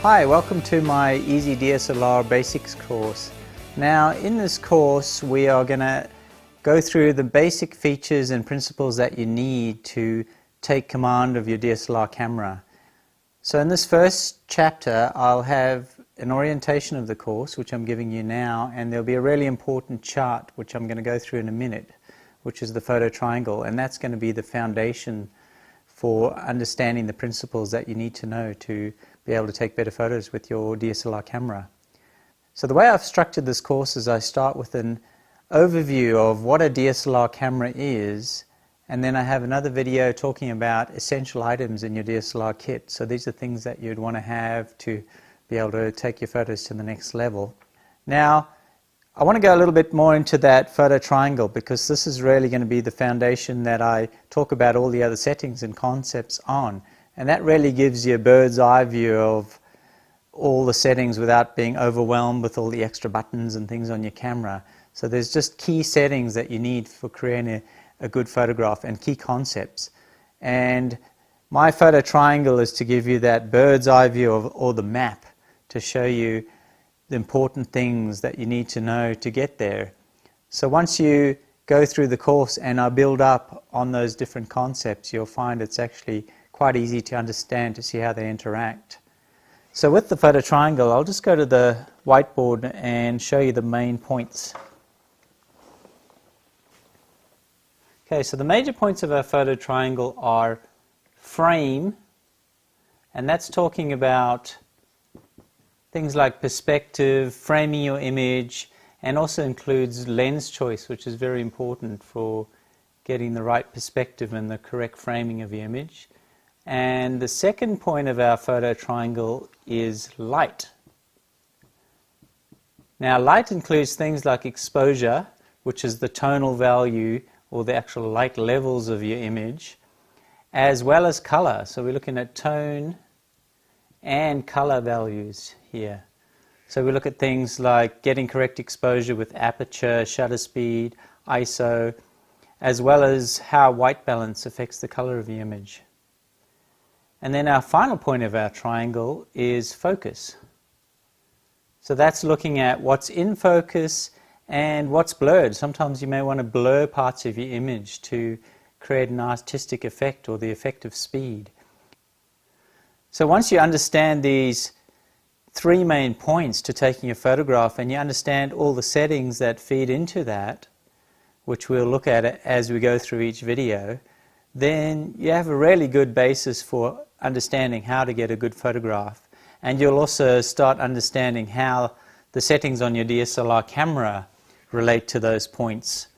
Hi, welcome to my Easy DSLR Basics course. Now in this course we are going to go through the basic features and principles that you need to take command of your DSLR camera. So in this first chapter I'll have an orientation of the course, which I'm giving you now, and there'll be a really important chart which I'm going to go through in a minute, which is the photo triangle, and that's going to be the foundation for understanding the principles that you need to know to be able to take better photos with your DSLR camera. So the way I've structured this course is I start with an overview of what a DSLR camera is, and then I have another video talking about essential items in your DSLR kit. So these are things that you'd want to have to be able to take your photos to the next level. Now I want to go a little bit more into that photo triangle, because this is really going to be the foundation that I talk about all the other settings and concepts on. And that really gives you a bird's eye view of all the settings without being overwhelmed with all the extra buttons and things on your camera. So there's just key settings that you need for creating a good photograph, and key concepts. And my photo triangle is to give you that bird's eye view of, or the map, to show you the important things that you need to know to get there. So once you go through the course and I build up on those different concepts, you'll find it's actually quite easy to understand, to see how they interact. So with the photo triangle, I'll just go to the whiteboard and show you the main points. Okay, so the major points of our photo triangle are frame, and that's talking about things like perspective, framing your image, and also includes lens choice, which is very important for getting the right perspective and the correct framing of your image. And the second point of our photo triangle is light. Now light includes things like exposure, which is the tonal value or the actual light levels of your image, as well as color. So we're looking at tone and color values here. So we look at things like getting correct exposure with aperture, shutter speed, ISO, as well as how white balance affects the color of the image. And then our final point of our triangle is focus. So that's looking at what's in focus and what's blurred. Sometimes you may want to blur parts of your image to create an artistic effect, or the effect of speed. So once you understand these three main points to taking a photograph, and you understand all the settings that feed into that, which we'll look at as we go through each video, then you have a really good basis for understanding how to get a good photograph. And you'll also start understanding how the settings on your DSLR camera relate to those points.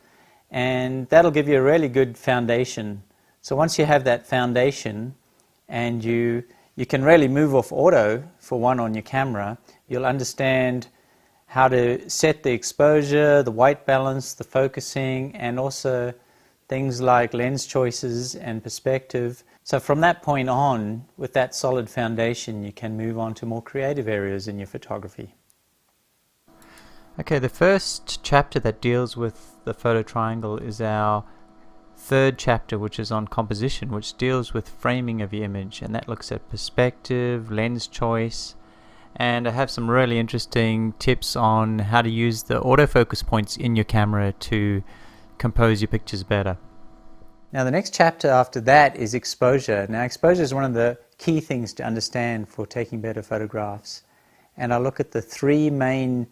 And that'll give you a really good foundation. So once you have that foundation, and you can really move off auto for one on your camera, you'll understand how to set the exposure, the white balance, the focusing, and also things like lens choices and perspective. So from that point on, with that solid foundation, you can move on to more creative areas in your photography. Okay, the first chapter that deals with the photo triangle is our third chapter, which is on composition, which deals with framing of the image, and that looks at perspective, lens choice, and I have some really interesting tips on how to use the autofocus points in your camera to compose your pictures better. Now the next chapter after that is exposure. Now exposure is one of the key things to understand for taking better photographs, and I look at the three main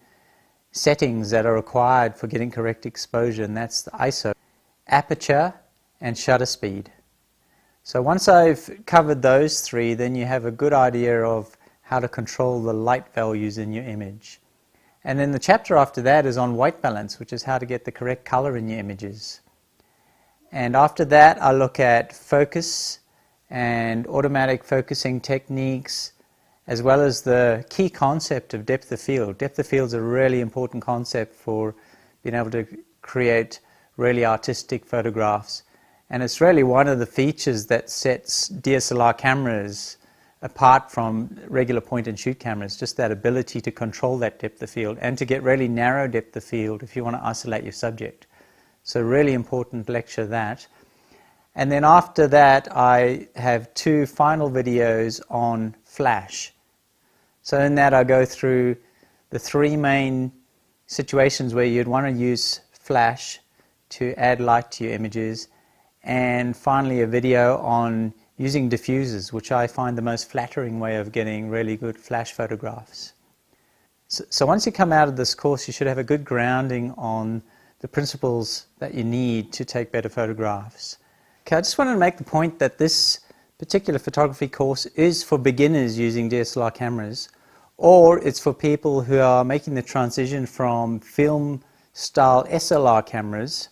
settings that are required for getting correct exposure, and that's the ISO, aperture, and shutter speed. So once I've covered those three, then you have a good idea of how to control the light values in your image. And then the chapter after that is on white balance, which is how to get the correct color in your images. And after that I look at focus and automatic focusing techniques, as well as the key concept of depth of field. Depth of field is a really important concept for being able to create really artistic photographs. And it's really one of the features that sets DSLR cameras apart from regular point and shoot cameras, just that ability to control that depth of field and to get really narrow depth of field if you want to isolate your subject. So really important lecture that. And then after that I have two final videos on flash. So in that I go through the three main situations where you'd want to use flash to add light to your images, and finally a video on using diffusers, which I find the most flattering way of getting really good flash photographs. So once you come out of this course, you should have a good grounding on the principles that you need to take better photographs. Okay, I just wanted to make the point that this particular photography course is for beginners using DSLR cameras, or it's for people who are making the transition from film style SLR cameras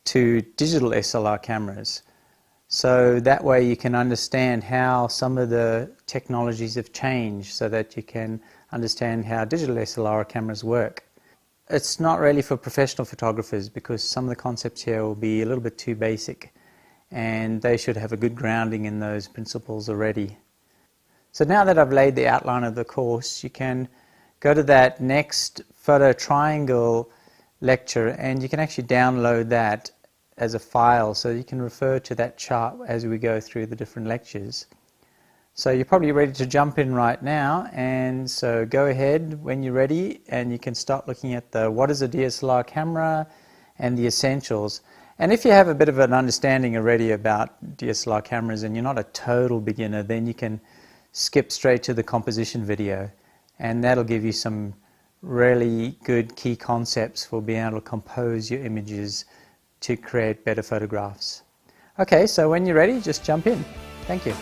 to digital SLR cameras. So that way you can understand how some of the technologies have changed so that you can understand how digital SLR cameras work. It's not really for professional photographers because some of the concepts here will be a little bit too basic, and they should have a good grounding in those principles already. So now that I've laid the outline of the course, you can go to that next photo triangle lecture and you can actually download that as a file so you can refer to that chart as we go through the different lectures. So you're probably ready to jump in right now, and so go ahead when you're ready and you can start looking at the what is a DSLR camera and the essentials. And if you have a bit of an understanding already about DSLR cameras and you're not a total beginner, then you can skip straight to the composition video, and that'll give you some really good key concepts for being able to compose your images to create better photographs. Okay, so when you're ready, just jump in. Thank you.